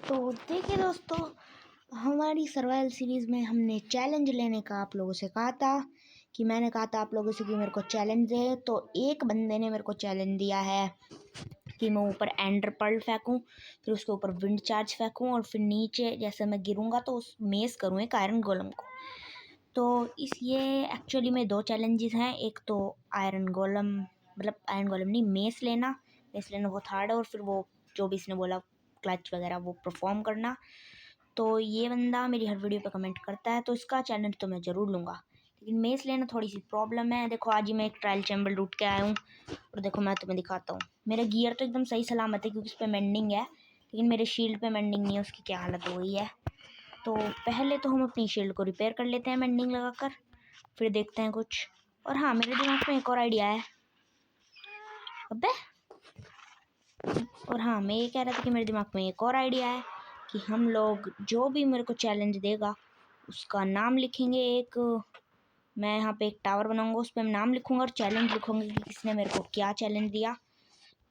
तो देखिए दोस्तों, हमारी सर्वाइवल सीरीज़ में हमने चैलेंज लेने का आप लोगों से कहा था कि मैंने कहा था आप लोगों से कि मेरे को चैलेंज दे। तो एक बंदे ने मेरे को चैलेंज दिया है कि मैं ऊपर एंडर पर्ल फेंकूं, फिर उसके ऊपर विंड चार्ज फेंकूं और फिर नीचे जैसे मैं गिरूंगा तो उस मेस करूँ एक आयरन गोलम को। तो ये एक्चुअली में दो चैलेंजेस हैं। एक तो आयरन गोलम आयरन गोलम नहीं, मेस लेना वो थर्ड है, और फिर वो जो भी इसने बोला क्लच वगैरह वो परफॉर्म करना। तो ये बंदा मेरी हर वीडियो पे कमेंट करता है, तो इसका चैलेंज तो मैं ज़रूर लूँगा, लेकिन मेस लेना थोड़ी सी प्रॉब्लम है। देखो आज ही मैं एक ट्रायल चैम्बर लूट के आया हूँ, और देखो मैं तुम्हें दिखाता हूँ। मेरा गियर तो एकदम सही सलामत है क्योंकि उस पर मेंडिंग है, लेकिन मेरे शील्ड पे मेंडिंग नहीं है। उसकी क्या हालत हो गई है। तो पहले तो हम अपनी शील्ड को रिपेयर कर लेते हैं मेंडिंग लगाकर, फिर देखते हैं कुछ। और हाँ, मेरे दिमाग में एक और आइडिया है। अबे, और हाँ, मैं ये कह रहा था कि मेरे दिमाग में एक और आइडिया है कि हम लोग जो भी मेरे को चैलेंज देगा उसका नाम लिखेंगे। मैं यहाँ पे एक टावर बनाऊंगा, उस पर नाम लिखूंगा और चैलेंज लिखूंगा कि किसने मेरे को क्या चैलेंज दिया।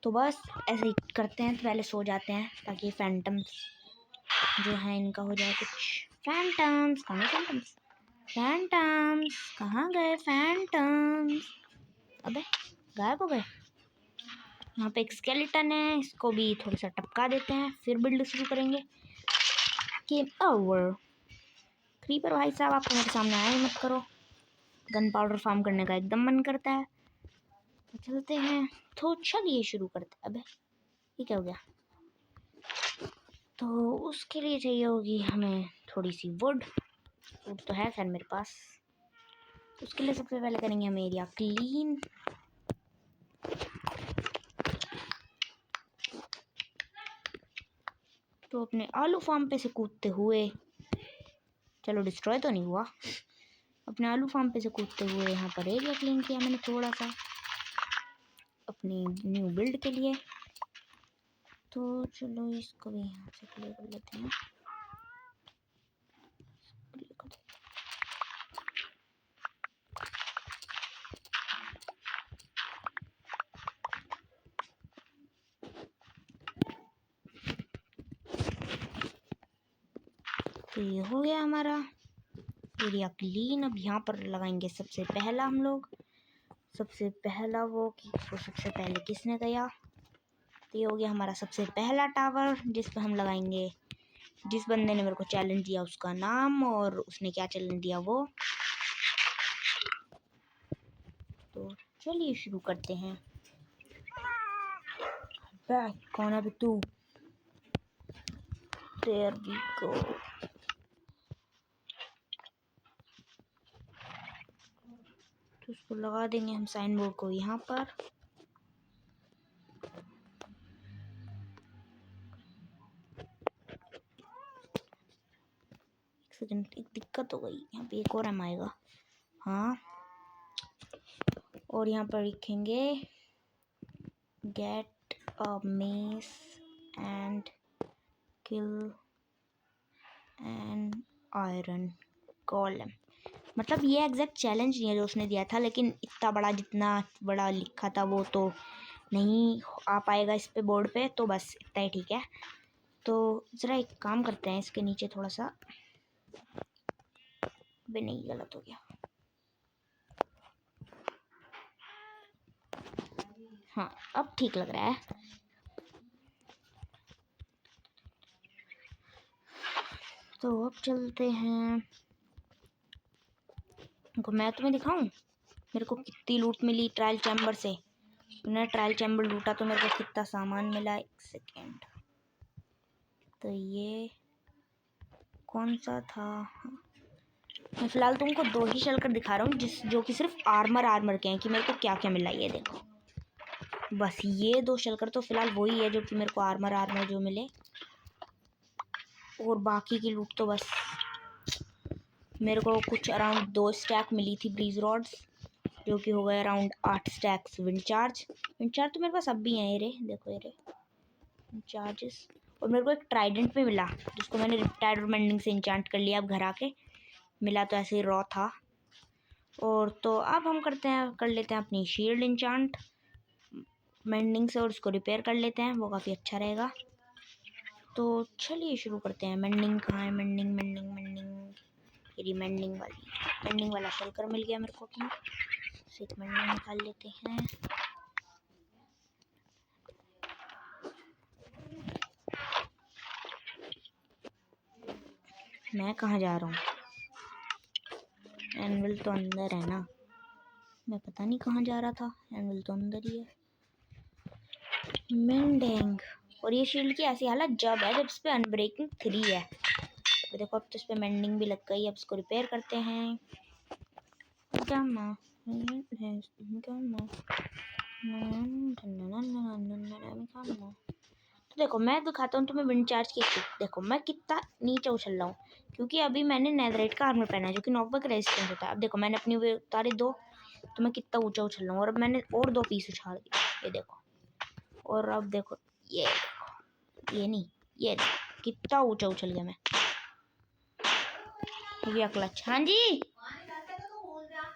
तो बस ऐसे ही करते हैं। तो पहले सो जाते हैं ताकि फैंटम्स जो है इनका हो जाए कुछ। फैंटम्स कहाँ गए? फैंटम्स कहाँ गए? फैंटम्स अबे गायब हो गए। यहाँ पे एक स्केलेटन है, इसको भी थोड़ा सा टपका देते हैं, फिर बिल्ड शुरू करेंगे। Game over. क्रीपर भाई साहब, आपको मेरे सामने आया ही मत करो। गन पाउडर फार्म करने का एकदम मन करता है। तो चलते हैं, तो चलिए शुरू करते हैं। अबे ये क्या हो गया? तो उसके लिए चाहिए होगी हमें थोड़ी सी वुड तो है खैर मेरे पास। उसके लिए सबसे पहले करेंगे हम एरिया क्लीन। तो अपने आलू फार्म पे से कूदते हुए, चलो डिस्ट्रॉय तो नहीं हुआ, अपने आलू फार्म पे से कूदते हुए यहाँ पर एरिया क्लीन किया मैंने थोड़ा सा अपनी न्यू बिल्ड के लिए। तो चलो इसको भी यहाँ से क्लियर कर लेते हैं। तो ये हो गया हमारा एरिया क्लीन। अब यहाँ पर लगाएंगे सबसे पहला हम लोग, सबसे पहला वो कि तो सबसे पहले किसने गया। तो ये हो गया हमारा सबसे पहला टावर, जिस पर हम लगाएंगे जिस बंदे ने मेरे को चैलेंज दिया उसका नाम और उसने क्या चैलेंज दिया वो। तो चलिए शुरू करते हैं। कौन है तू? There we go. तो उसको लगा देंगे हम साइन बोर्ड को यहाँ पर। सेकंड, एक दिक्कत हो गई। यहाँ पे एक और एम आएगा। हाँ, और यहाँ पर लिखेंगे get a mess and kill an iron golem. मतलब ये एग्जैक्ट चैलेंज नहीं है जो उसने दिया था, लेकिन इतना बड़ा जितना बड़ा लिखा था वो तो नहीं आ पाएगा इस पे बोर्ड पे, तो बस इतना ही ठीक है। तो ज़रा एक काम करते हैं, इसके नीचे थोड़ा सा बे नहीं, गलत हो गया। हाँ, अब ठीक लग रहा है। तो अब चलते हैं, मैं तुम्हें दिखाऊं मेरे को कितनी लूट मिली ट्रायल चैम्बर से। मैंने ट्रायल चैम्बर लूटा तो मेरे को कितना सामान मिला। एक सेकेंड, तो ये कौन सा था? मैं फिलहाल तुमको दो ही शेल्कर दिखा रहा हूँ जो कि सिर्फ आर्मर के हैं कि मेरे को क्या क्या मिला। ये देखो, बस ये दो शेल्कर तो फिलहाल वही है जो कि मेरे को आर्मर जो मिले, और बाकी की लूट तो बस मेरे को कुछ अराउंड 2 स्टैक मिली थी ब्रीज रॉड्स, जो कि हो गए अराउंड 8 स्टैक्स विंड चार्ज तो मेरे पास अब भी हैं। ये रे देखो, ये रे चार्जेस। और मेरे को एक ट्राइडेंट भी मिला जिसको मैंने रिप्टाइड और मेंडिंग से इंचांट कर लिया। अब घर आके मिला तो ऐसे ही रॉ था। और तो अब हम कर लेते हैं अपनी शील्ड इंचांट मेंडिंग से, और उसको रिपेयर कर लेते हैं, वो काफ़ी अच्छा रहेगा। तो चलिए शुरू करते हैं। मेंडिंग कहाँ है? मेंडिंग मेंडिंग मेंडिंग, ये मेंडिंग वाला शलकर मिल गया मेरे को अपना। एक मेंडिंग निकाल लेते हैं। मैं कहाँ जा रहा हूँ? एनविल तो अंदर है ना, मैं पता नहीं कहाँ जा रहा था। एनविल तो अंदर ही है। मेंडिंग, और ये शील्ड की ऐसी हालत जब है जब इस पे अनब्रेकिंग 3 है। तो देखो अब तो इस पे मेंडिंग भी लग गई। अब इसको रिपेयर करते हैं। तो देखो मैं दिखाता हूँ तुम्हें विंड चार्ज की। देखो मैं कितना नीचे उछल रहा हूँ, क्योंकि अभी मैंने नेदराइट का आर्मर पहना है जो कि नॉकबैक रेजिस्टेंस होता है। अब देखो मैंने अपनी वे उतारे 2, तो मैं कितना ऊंचा उछल रहा हूँ। और अब मैंने और 2 पीस उछाल दिए, ये देखो। और अब देखो ये देखो, ये नहीं, ये देखो कितना ऊंचा उछल गया मैं। ये क्लच, हाँ जी